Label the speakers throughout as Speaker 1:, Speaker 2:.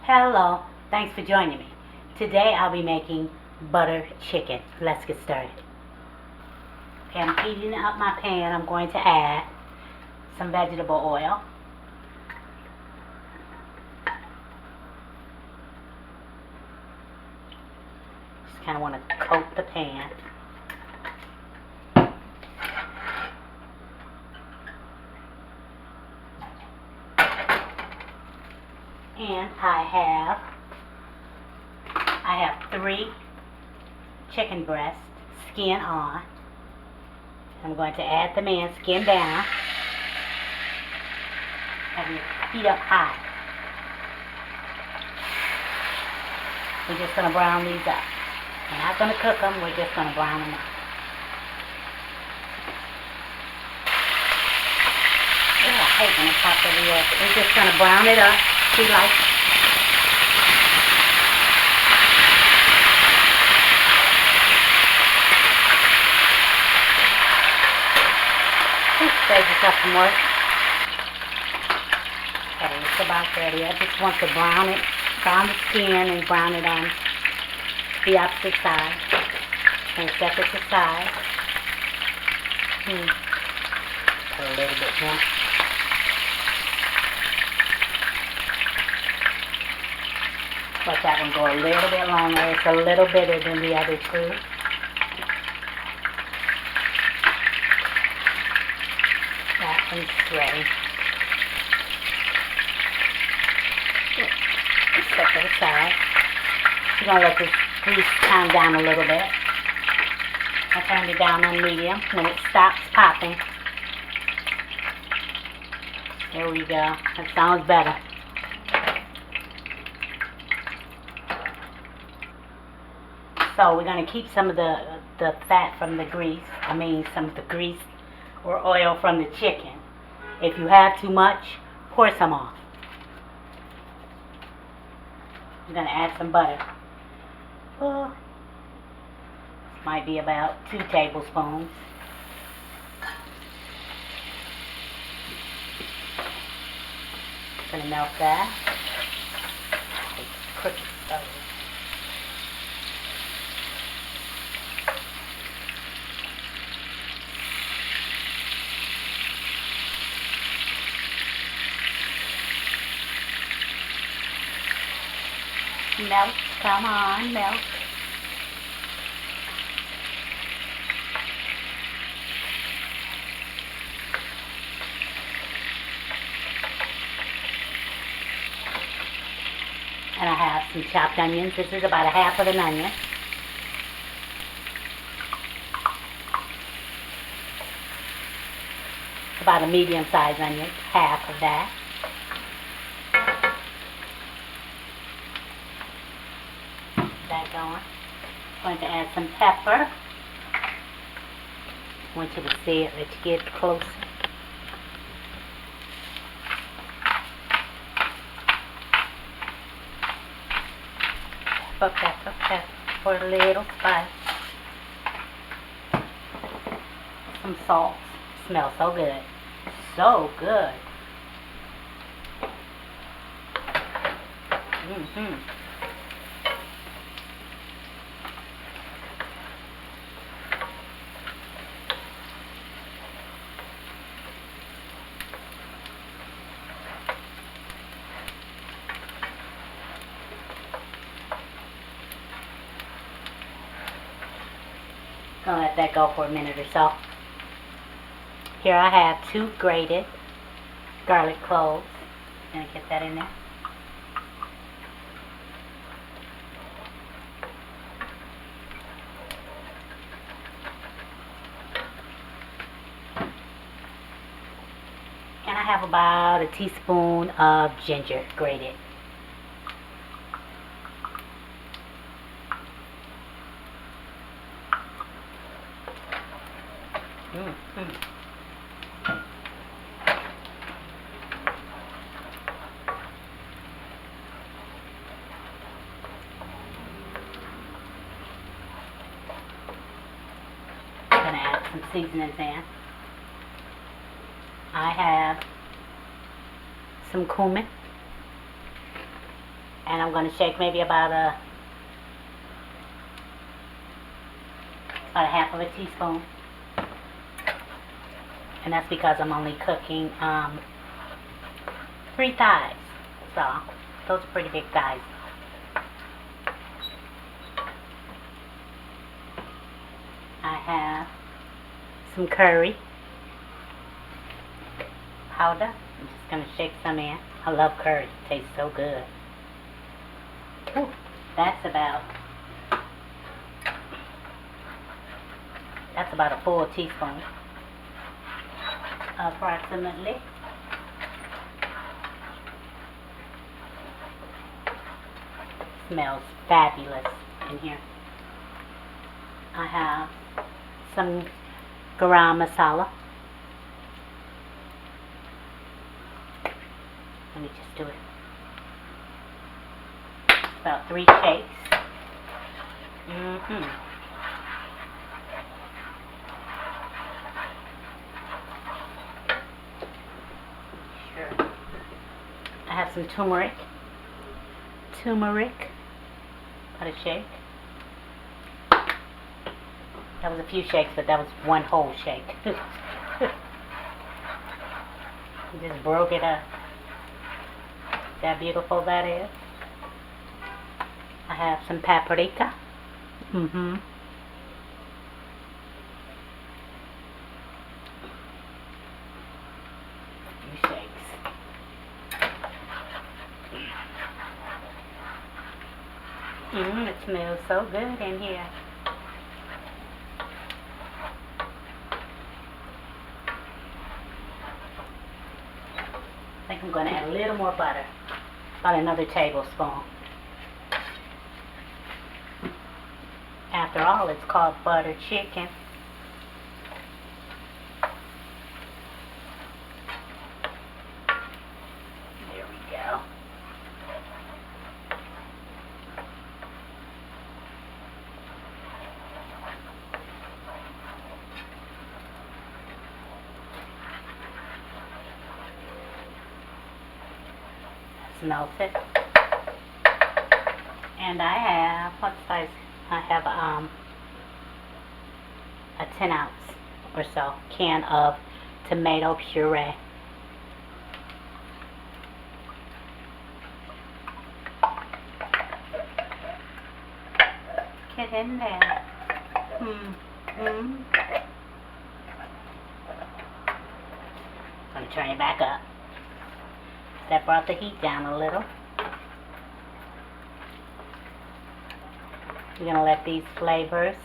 Speaker 1: Hello, thanks for joining me. Today I'll be making butter chicken. Let's get started. Okay, I'm heating up my pan. I'm going to add some vegetable oil. Just kind of want to coat the pan. And I have 3 chicken breasts, skin on. I'm going to add them in, skin down. Have your heat up high. We're just going to brown these up. We're not going to cook them, we're just going to brown them up. Oh, I hate when it pops over here. We're just going to brown it up. See, like save yourself some work. Okay, it's about ready. I just want to brown the skin and brown it on the opposite side. And set it aside. Put a little bit more. Let that one go a little bit longer. It's a little bigger than the other 2. That one's ready. Set that aside. You're going to let this grease calm down a little bit. I turned it down on medium. When it stops popping, there we go. That sounds better. So we're going to keep some of the fat from the grease. Some of the grease or oil from the chicken. If you have too much, pour some off. I'm going to add some butter. This might be about 2 tablespoons. Going to melt that. Crooked stove. Melt, come on, melt. And I have some chopped onions. This is about 1/2 of an onion. About a medium-sized onion, 1/2 of that. That going. I'm going to add some pepper. I want you to see it. Let's get closer. Pepper for a little spice. Some salt. Smells so good. So good. Gonna let that go for a minute or so. Here I have 2 grated garlic cloves. Gonna get that in there. And I have about a teaspoon of ginger grated. I'm going to add some seasonings in. I have some cumin, And I'm going to shake maybe about a half of a teaspoon. And that's because I'm only cooking 3 thighs. So those are pretty big thighs. I have some curry powder. I'm just going to shake some in. I love curry. It tastes so good. Ooh, that's about a full teaspoon, approximately. Smells fabulous in here. I have some garam masala. Let me just do it. About 3 shakes. Sure. I have some turmeric. About a shake. That was a few shakes, but that was one whole shake. Just broke it up. See how beautiful that is? I have some paprika. Few shakes. It smells so good in here. I think I'm going to add a little more butter. About another tablespoon. After all, it's called butter chicken. There we go. That's melted. And I have, what size? I have a 10-ounce or so can of tomato puree. Get in there. I'm going to turn it back up. That brought the heat down a little. We're going to let these flavors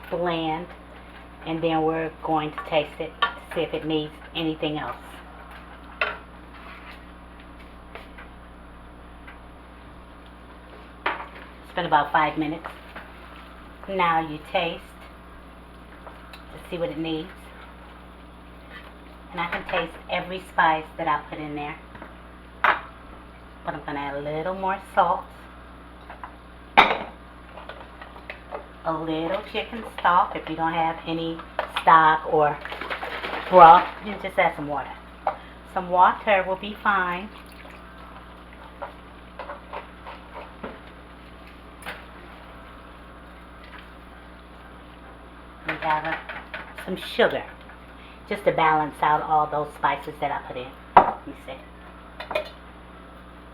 Speaker 1: blend, and then we're going to taste it to see if it needs anything else. It's been about 5 minutes. Now you taste to see what it needs. And I can taste every spice that I put in there. But I'm going to add a little more salt. A little chicken stock. If you don't have any stock or broth, you just add some water. Some water will be fine. We have some sugar, just to balance out all those spices that I put in. Let me see.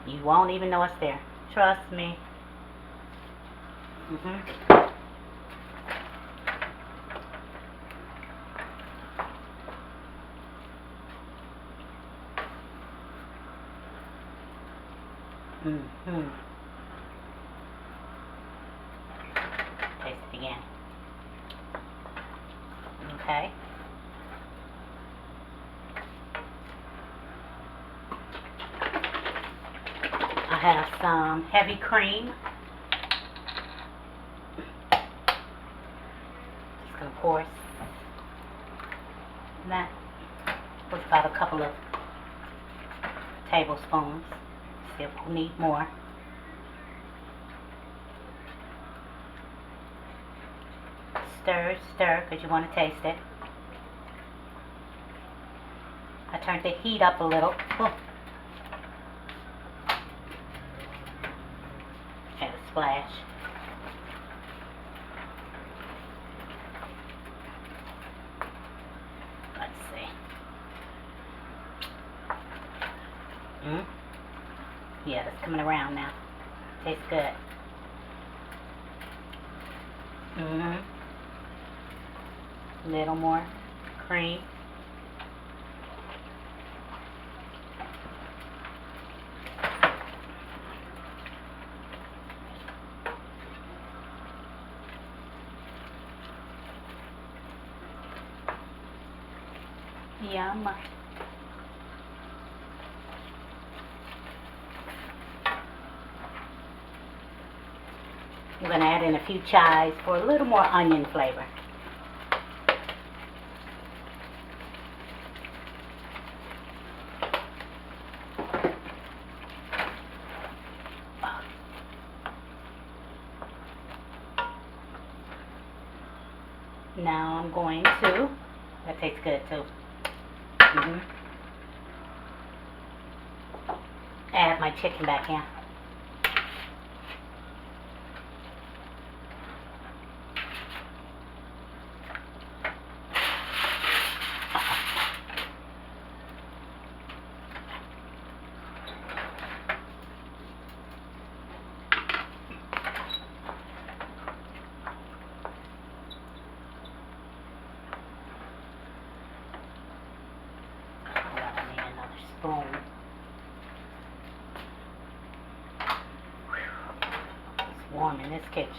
Speaker 1: You won't even know it's there. Trust me. Taste it again. Okay. I have some heavy cream. Just gonna pour that. Was about a couple of tablespoons. See if we need more. Stir, because you want to taste it. I turned the heat up a little. splash. Let's see. Yeah, it's coming around now. Tastes good. Little more cream. Yum. I'm going to add in a few chives for a little more onion flavor. Now I'm going to, that tastes good too, add my chicken back in. Spoon. It's warm in this kitchen.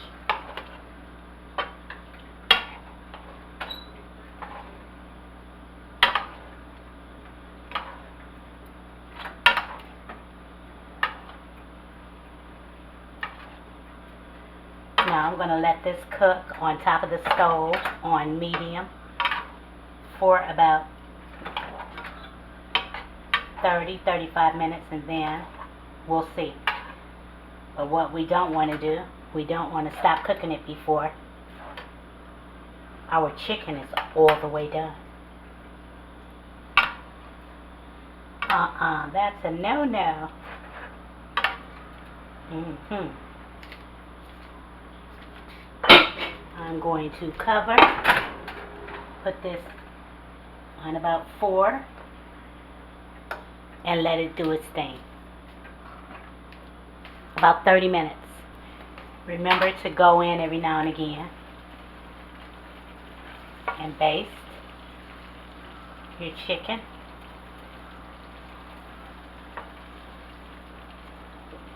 Speaker 1: Now I'm going to let this cook on top of the stove on medium for about 30-35 minutes, and then we'll see. But what we don't want to do, we don't want to stop cooking it before our chicken is all the way done. That's a no-no. I'm going to cover, put this on about 4, and let it do its thing. About 30 minutes. Remember to go in every now and again and baste your chicken.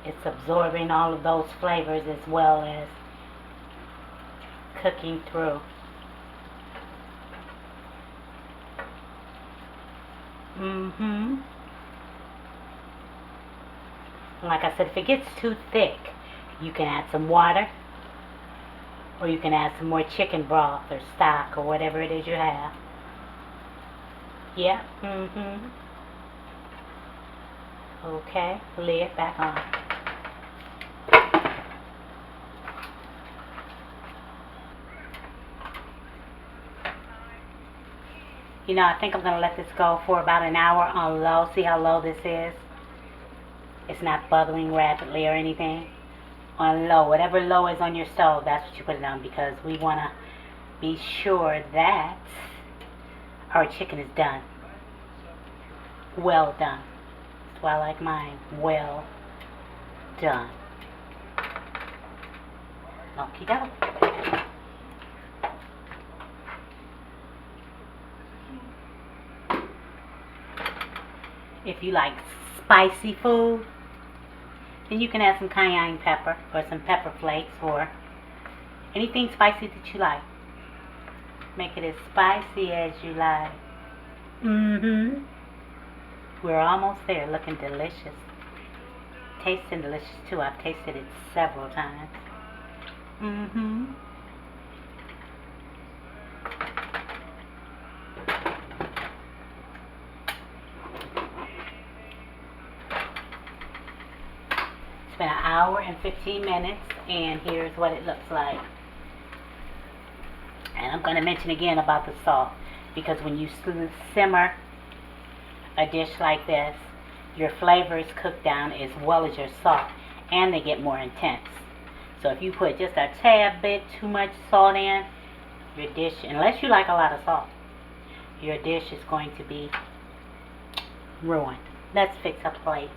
Speaker 1: It's absorbing all of those flavors as well as cooking through. Like I said, if it gets too thick, you can add some water, or you can add some more chicken broth or stock or whatever it is you have. Yeah. Okay, lid back on. You know, I think I'm going to let this go for about an hour on low. See how low this is? It's not bubbling rapidly or anything. On low. Whatever low is on your stove, that's what you put it on, because we want to be sure that our chicken is done. Well done. That's why I like mine. Well done. Okie doke. If you like spicy food, then you can add some cayenne pepper or some pepper flakes or anything spicy that you like. Make it as spicy as you like. We're almost there. Looking delicious. Tasting delicious too. I've tasted it several times. It's been an hour and 15 minutes, and here's what it looks like. And I'm going to mention again about the salt, because when you simmer a dish like this, your flavors cook down as well as your salt, and they get more intense. So if you put just a tad bit too much salt in, your dish, unless you like a lot of salt, your dish is going to be ruined. Let's fix up plates.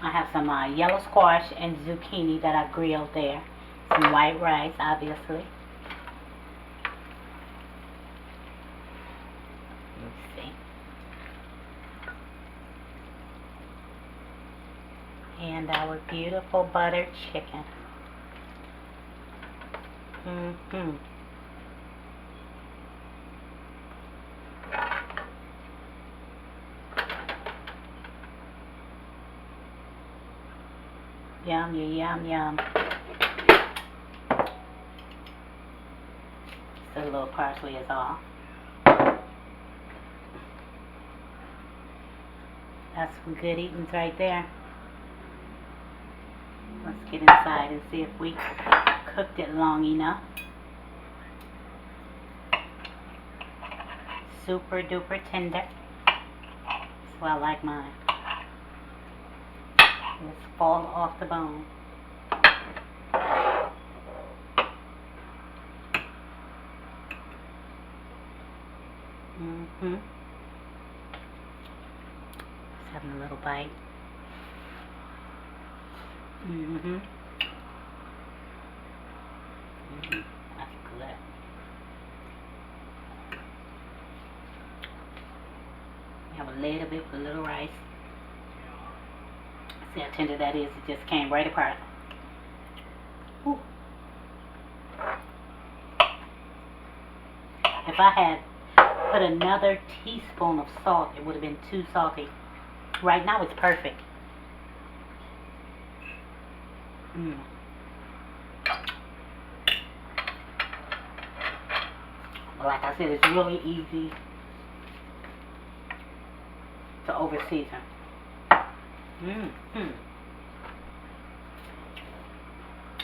Speaker 1: I have some yellow squash and zucchini that I grilled there. Some white rice, obviously. Let's see. And our beautiful buttered chicken. Yum, yum, yum. Just a little parsley is all. That's some good eatings right there. Let's get inside and see if we cooked it long enough. Super duper tender. That's why I like mine. Just fall off the bone. Just having a little bite. That's good. Have a little bit with a little rice. See how tender that is? It just came right apart. Ooh. If I had put another teaspoon of salt, it would have been too salty. Right now it's perfect. Like I said, it's really easy to over season.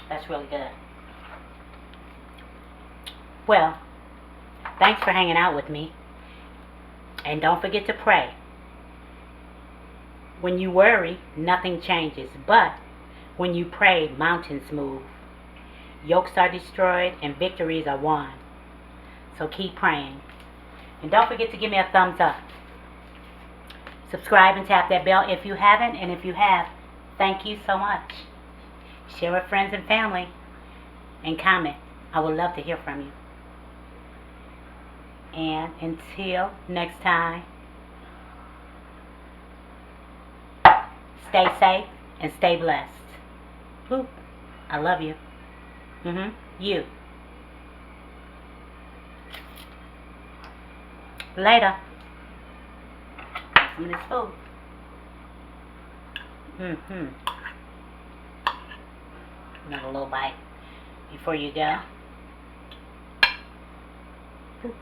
Speaker 1: That's really good. Well, thanks for hanging out with me. And don't forget to pray. When you worry, nothing changes. But when you pray, mountains move. Yokes are destroyed and victories are won. So keep praying. And don't forget to give me a thumbs up. Subscribe and tap that bell if you haven't. And if you have, thank you so much. Share with friends and family. And comment. I would love to hear from you. And until next time, stay safe and stay blessed. Woo. I love you. You. Later. Some of this food. Another little bite before you go. Boop.